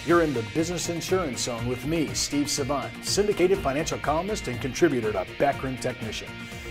You're in the Business Insurance Zone with me, Steve Savant, syndicated financial columnist and contributor to Backroom Technician.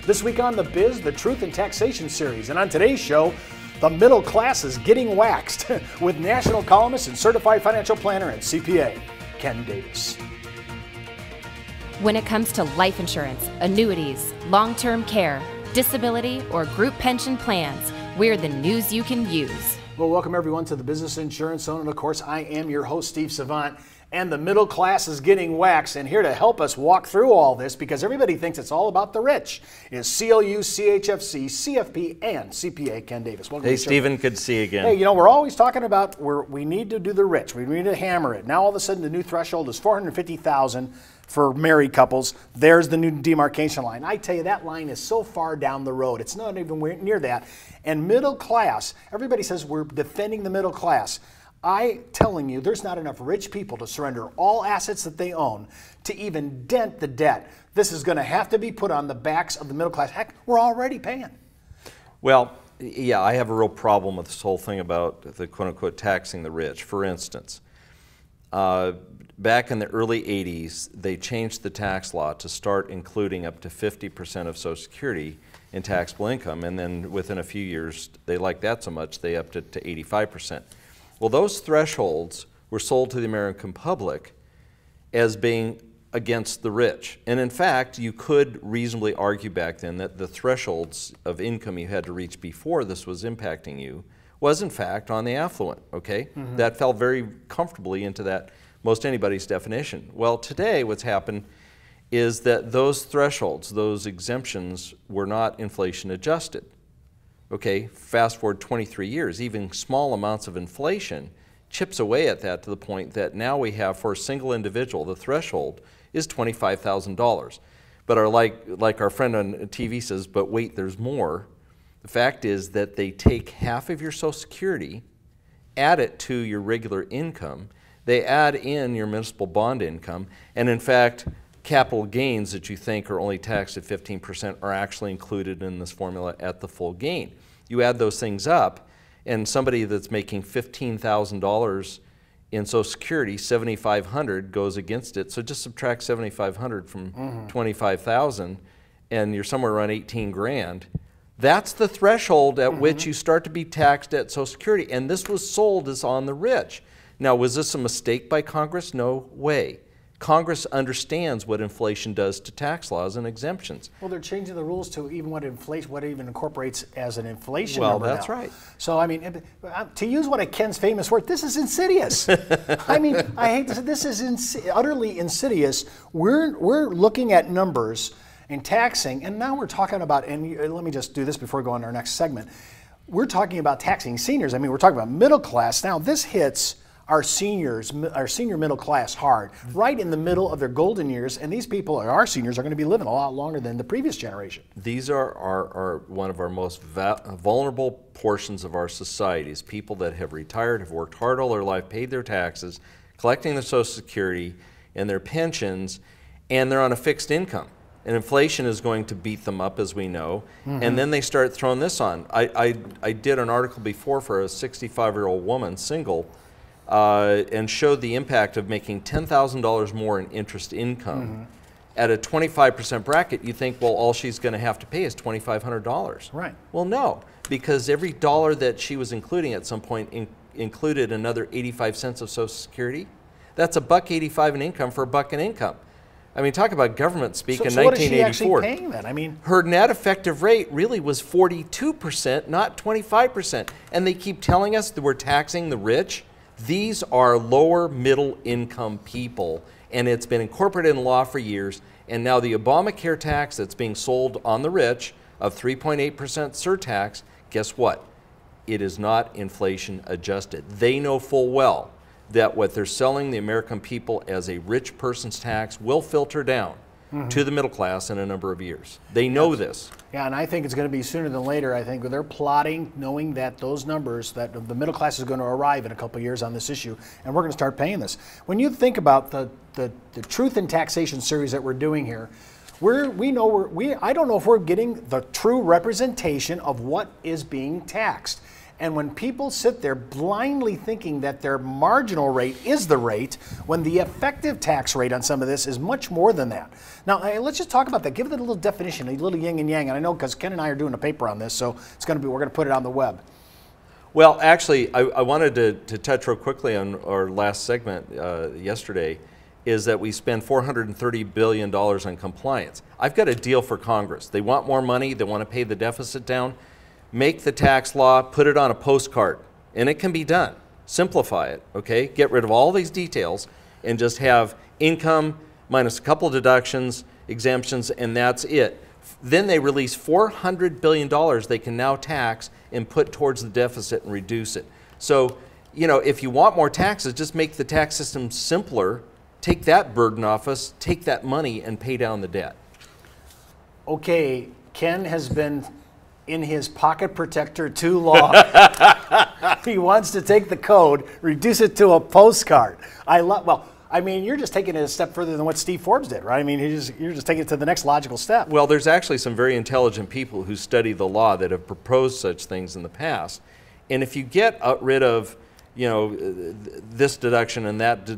This week on The Biz, the Truth in Taxation series, and on today's show, the middle class is getting waxed with national columnist and certified financial planner and CPA, Ken Davis. When it comes to life insurance, annuities, long-term care, disability, or group pension plans, we're the news you can use. Well, welcome everyone to the Business Insurance Zone, and of course, I am your host, Steve Savant, and the middle class is getting waxed, and here to help us walk through all this, because everybody thinks it's all about the rich, is CLU, CHFC, CFP, and CPA Ken Davis. Welcome. Hey, Stephen, good to see you again. Hey, you know, we're always talking about we need to do the rich. We need to hammer it. Now, all of a sudden, the new threshold is $450,000 for married couples. There's the new demarcation line. I tell you, that line is so far down the road. It's not even near that. And middle class, everybody says we're defending the middle class. I'm telling you, there's not enough rich people to surrender all assets that they own to even dent the debt. This is going to have to be put on the backs of the middle class. Heck, we're already paying. Well, yeah, I have a real problem with this whole thing about the quote-unquote taxing the rich. For instance, back in the early 80s, they changed the tax law to start including up to 50% of Social Security in taxable income, and then within a few years, they liked that so much, they upped it to 85%. Well, those thresholds were sold to the American public as being against the rich. And in fact, you could reasonably argue back then that the thresholds of income you had to reach before this was impacting you was in fact on the affluent, okay? Mm-hmm. That fell very comfortably into that most anybody's definition. Well, today what's happened is that those thresholds, those exemptions, were not inflation adjusted. Okay, fast forward 23 years, even small amounts of inflation chips away at that to the point that now we have, for a single individual, the threshold is $25,000. But like our friend on TV says, but wait, there's more. The fact is that they take half of your Social Security, add it to your regular income, they add in your municipal bond income, and in fact, capital gains that you think are only taxed at 15% are actually included in this formula at the full gain. You add those things up, and somebody that's making $15,000 in Social Security, $7,500 goes against it. So just subtract $7,500 from $25,000, and you're somewhere around 18 grand. That's the threshold at which you start to be taxed at Social Security, and this was sold as on the rich. Now, was this a mistake by Congress? No way. Congress understands what inflation does to tax laws and exemptions. Well, they're changing the rules to even what even incorporates as an inflation well, number that's now. Right. So, I mean, to use one of Ken's famous words, this is insidious. I mean, I hate to say this is utterly insidious. We're looking at numbers and taxing, and now we're talking about, and let me just do this before we go on to our next segment. We're talking about taxing seniors. I mean, we're talking about middle class. Now, this hits our senior middle class hard, right in the middle of their golden years, and these people, our seniors, are going to be living a lot longer than the previous generation. These are one of our most vulnerable portions of our societies, people that have retired, have worked hard all their life, paid their taxes, collecting their Social Security and their pensions, and they're on a fixed income. And inflation is going to beat them up, as we know, and then they start throwing this on. I did an article before for a 65-year-old woman, single, and showed the impact of making $10,000 more in interest income. At a 25% bracket, you think, well, all she's going to have to pay is $2,500. Right. Well, no, because every dollar that she was including at some point included another 85 cents of Social Security. That's $1.85 in income for $1 in income. I mean, talk about government speak in 1984. So what is she actually paying then? I mean, her net effective rate really was 42%, not 25%. And they keep telling us that we're taxing the rich. These are lower middle income people, and it's been incorporated in law for years. And now the Obamacare tax that's being sold on the rich of 3.8% surtax, guess what? It is not inflation adjusted. They know full well that what they're selling the American people as a rich person's tax will filter down to the middle class in a number of years. They know this. Yeah, and I think it's going to be sooner than later. I think they're plotting, knowing that those numbers, that the middle class is going to arrive in a couple of years on this issue, and we're going to start paying this. When you think about the Truth in Taxation series that we're doing here, I don't know if we're getting the true representation of what is being taxed. And when people sit there blindly thinking that their marginal rate is the rate, when the effective tax rate on some of this is much more than that. Now, let's just talk about that. Give it a little definition, a little yin and yang. And I know because Ken and I are doing a paper on this, so it's going to be, we're going to put it on the web. Well, actually, I wanted to touch real quickly on our last segment yesterday, is that we spend $430 billion on compliance. I've got a deal for Congress. They want more money. They want to pay the deficit down. Make the tax law, put it on a postcard, and it can be done. Simplify it, okay? Get rid of all these details and just have income minus a couple of deductions, exemptions, and that's it. Then they release $400 billion they can now tax and put towards the deficit and reduce it. So, you know, if you want more taxes, just make the tax system simpler, take that burden off us, take that money and pay down the debt. Okay, Ken has been in his pocket protector too long. He wants to take the code, reduce it to a postcard. Well, I mean, you're just taking it a step further than what Steve Forbes did, right? I mean, you're just taking it to the next logical step. Well, there's actually some very intelligent people who study the law that have proposed such things in the past. And if you get rid of, you know, this deduction and that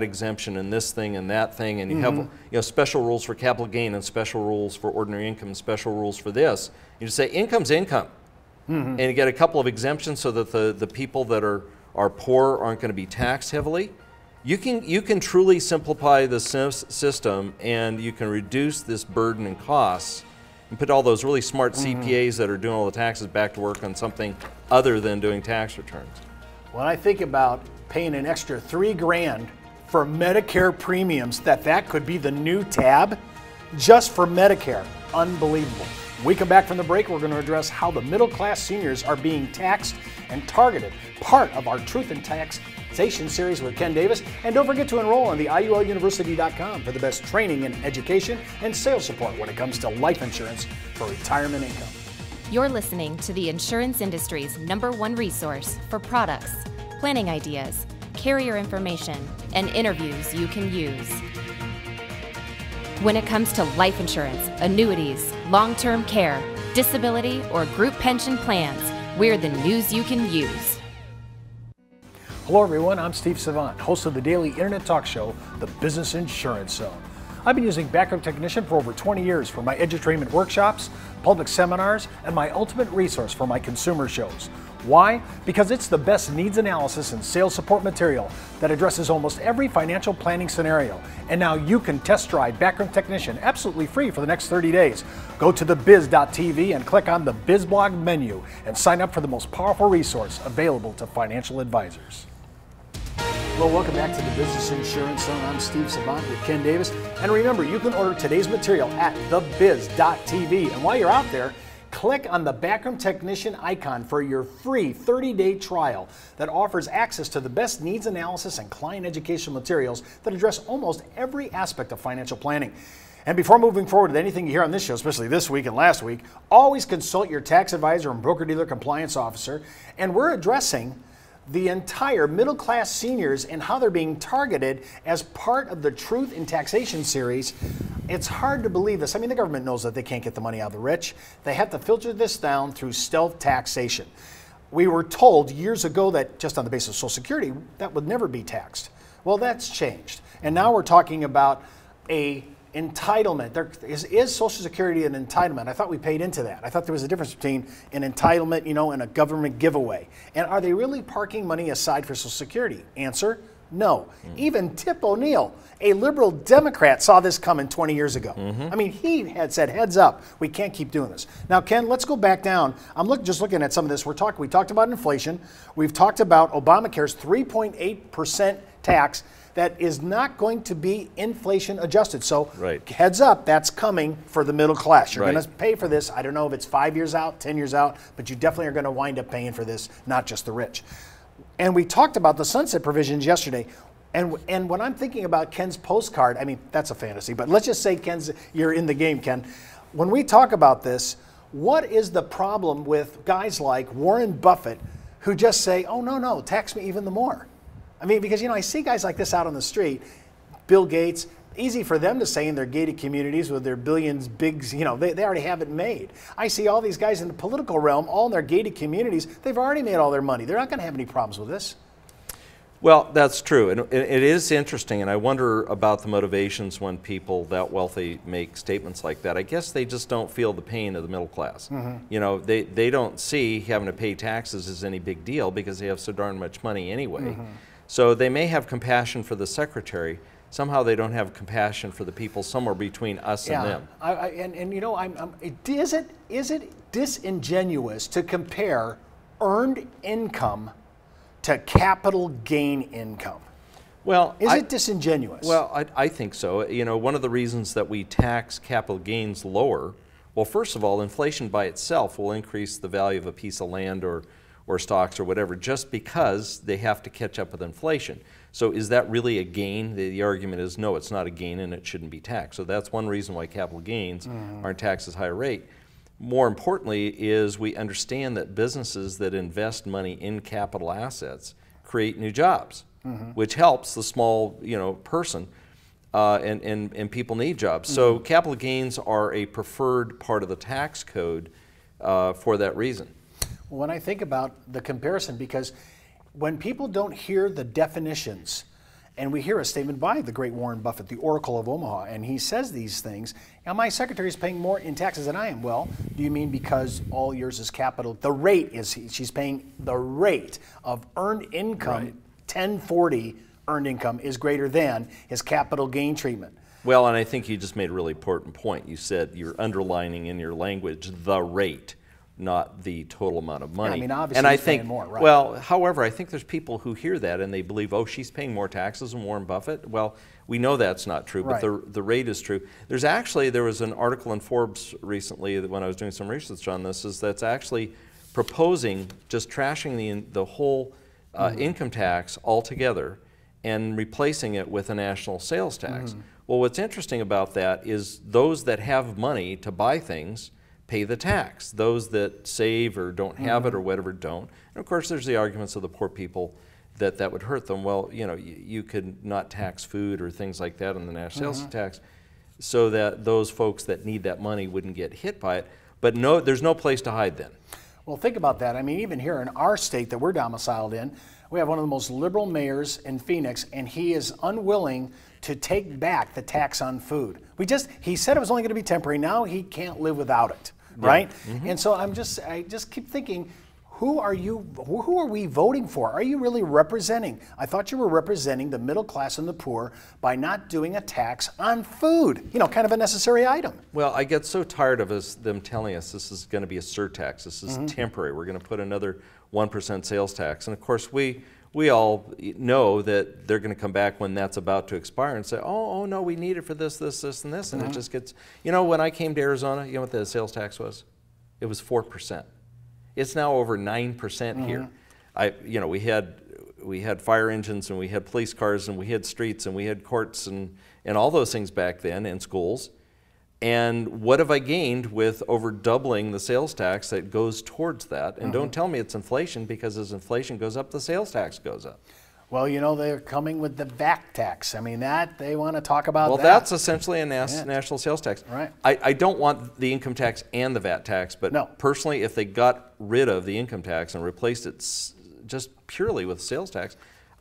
exemption and this thing and that thing, and you have, you know, special rules for capital gain and special rules for ordinary income and special rules for this, you just say income's income. And you get a couple of exemptions so that the people that are poor aren't going to be taxed heavily. You can truly simplify the system, and you can reduce this burden and costs and put all those really smart CPAs that are doing all the taxes back to work on something other than doing tax returns. When I think about paying an extra $3 grand for Medicare premiums, that could be the new tab just for Medicare. Unbelievable. When we come back from the break, we're going to address how the middle-class seniors are being taxed and targeted, part of our Truth in Taxation series with Ken Davis. And don't forget to enroll on the IULUniversity.com for the best training in education and sales support when it comes to life insurance for retirement income. You're listening to the insurance industry's #1 resource for products, planning ideas, carrier information, and interviews you can use. When it comes to life insurance, annuities, long-term care, disability, or group pension plans, we're the news you can use. Hello everyone, I'm Steve Savant, host of the daily internet talk show, The Business Insurance Zone. I've been using Backup Technician for over 20 years for my edutainment workshops, public seminars, and my ultimate resource for my consumer shows. Why? Because it's the best needs analysis and sales support material that addresses almost every financial planning scenario. And now you can test drive Backup Technician absolutely free for the next 30 days. Go to thebiz.tv and click on the BizBlog menu and sign up for the most powerful resource available to financial advisors. Well, welcome back to the Business Insurance Zone. I'm Steve Savant with Ken Davis. And remember, you can order today's material at thebiz.tv. And while you're out there, click on the Backup Technician icon for your free 30-day trial that offers access to the best needs analysis and client education materials that address almost every aspect of financial planning. And before moving forward with anything you hear on this show, especially this week and last week, always consult your tax advisor and broker-dealer compliance officer. And we're addressing the entire middle-class seniors and how they're being targeted as part of the Truth in Taxation series. It's hard to believe this. I mean, the government knows that they can't get the money out of the rich. They have to filter this down through stealth taxation. We were told years ago that just on the basis of Social Security, that would never be taxed. Well, that's changed. And now we're talking about a entitlement. Is Social Security an entitlement? I thought we paid into that. I thought there was a difference between an entitlement, you know, and a government giveaway. And are they really parking money aside for Social Security? Answer, no. Even Tip O'Neill, a liberal Democrat, saw this coming 20 years ago. I mean, he had said, heads up, we can't keep doing this. Now, Ken, let's go back down. I'm just looking at some of this. We talked about inflation. We've talked about Obamacare's 3.8% tax that is not going to be inflation adjusted. So heads up, that's coming for the middle class. You're going to pay for this. I don't know if it's 5 years out, 10 years out, but you definitely are going to wind up paying for this, not just the rich. And we talked about the sunset provisions yesterday. And when I'm thinking about Ken's postcard, I mean, that's a fantasy, but let's just say you're in the game, Ken. When we talk about this, what is the problem with guys like Warren Buffett who just say, oh, no, tax me even the more? I mean, because, you know, I see guys like this out on the street, Bill Gates, easy for them to say in their gated communities with their billions, bigs, you know, they already have it made. I see all these guys in the political realm, all in their gated communities, they've already made all their money. They're not going to have any problems with this. Well, that's true, and it is interesting, and I wonder about the motivations when people that wealthy make statements like that. I guess they just don't feel the pain of the middle class. You know, they don't see having to pay taxes as any big deal because they have so darn much money anyway. So they may have compassion for the secretary. Somehow they don't have compassion for the people somewhere between us and them. And you know, is it disingenuous to compare earned income to capital gain income? Well, is it disingenuous? Well, I think so. You know, one of the reasons that we tax capital gains lower, well, first of all, inflation by itself will increase the value of a piece of land or stocks or whatever just because they have to catch up with inflation. So is that really a gain? The argument is no, it's not a gain and it shouldn't be taxed. So that's one reason why capital gains aren't taxed at a higher rate. More importantly is we understand that businesses that invest money in capital assets create new jobs, which helps the small, you know, person, and people need jobs. So capital gains are a preferred part of the tax code for that reason. When I think about the comparison, because when people don't hear the definitions, and we hear a statement by the great Warren Buffett, the Oracle of Omaha, and he says these things, now my secretary is paying more in taxes than I am. Well, do you mean because all yours is capital? The rate is, she's paying the rate of earned income, 1040 earned income is greater than his capital gain treatment. Well, and I think you just made a really important point. You said you're underlining in your language the rate, not the total amount of money. Yeah, I mean, obviously and I he's think, paying more, right? Well, however, I think there's people who hear that and they believe, oh, she's paying more taxes than Warren Buffett. Well, we know that's not true, but the rate is true. There was an article in Forbes recently that when I was doing some research on this, that's actually proposing just trashing the whole income tax altogether and replacing it with a national sales tax. Well, what's interesting about that is those that have money to buy things pay the tax. Those that save or don't have it or whatever don't. And of course there's the arguments of the poor people that would hurt them. Well, you know, you could not tax food or things like that in the national sales tax so that those folks that need that money wouldn't get hit by it. But no, there's no place to hide then. Well, think about that. I mean, even here in our state that we're domiciled in, we have one of the most liberal mayors in Phoenix, and he is unwilling to take back the tax on food. He said it was only going to be temporary. Now he can't live without it. Right? And so I just keep thinking, who are we voting for? Are you really representing? I thought you were representing the middle class and the poor by not doing a tax on food, you know, kind of a necessary item. Well, I get so tired of them telling us this is going to be a surtax, this is temporary, we're going to put another 1% sales tax. And of course we all know that they're going to come back when that's about to expire and say, oh no, we need it for this, this, this, and this. And it just gets, you know, when I came to Arizona, you know what the sales tax was? It was 4%. It's now over 9% here. You know, we had fire engines and we had police cars and we had streets and we had courts and all those things back then and schools. And what have I gained with over doubling the sales tax that goes towards that? And don't tell me it's inflation, because as inflation goes up, the sales tax goes up. Well, you know, they're coming with the VAT tax. I mean, they want to talk about that. Well, that's essentially a national sales tax. Right. I don't want the income tax and the VAT tax, but personally, if they got rid of the income tax and replaced it just purely with sales tax,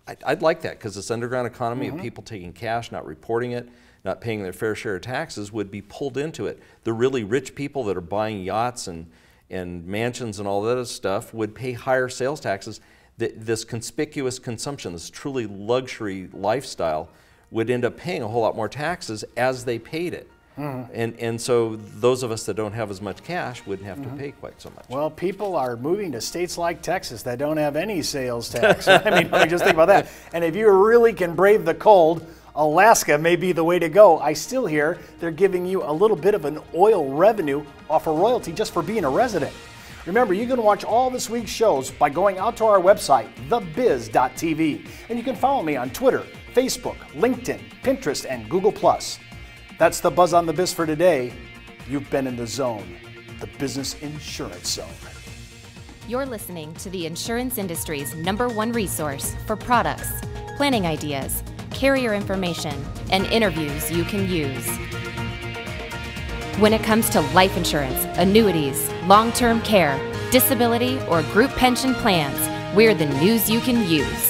I'd like that, because this underground economy of people taking cash, not reporting it, not paying their fair share of taxes would be pulled into it. The really rich people that are buying yachts and mansions and all that stuff would pay higher sales taxes. This conspicuous consumption, this truly luxury lifestyle, would end up paying a whole lot more taxes as they paid it. And so those of us that don't have as much cash wouldn't have to pay quite so much. Well, people are moving to states like Texas that don't have any sales tax. I mean, just think about that. And if you really can brave the cold, Alaska may be the way to go. I still hear they're giving you a little bit of an oil revenue off a royalty just for being a resident. Remember, you can watch all this week's shows by going out to our website, thebiz.tv. And you can follow me on Twitter, Facebook, LinkedIn, Pinterest, and Google+. That's the Buzz on the Biz for today. You've been in the zone, the business insurance zone. You're listening to the insurance industry's #1 resource for products, planning ideas, carrier information, and interviews you can use. When it comes to life insurance, annuities, long-term care, disability, or group pension plans, we're the news you can use.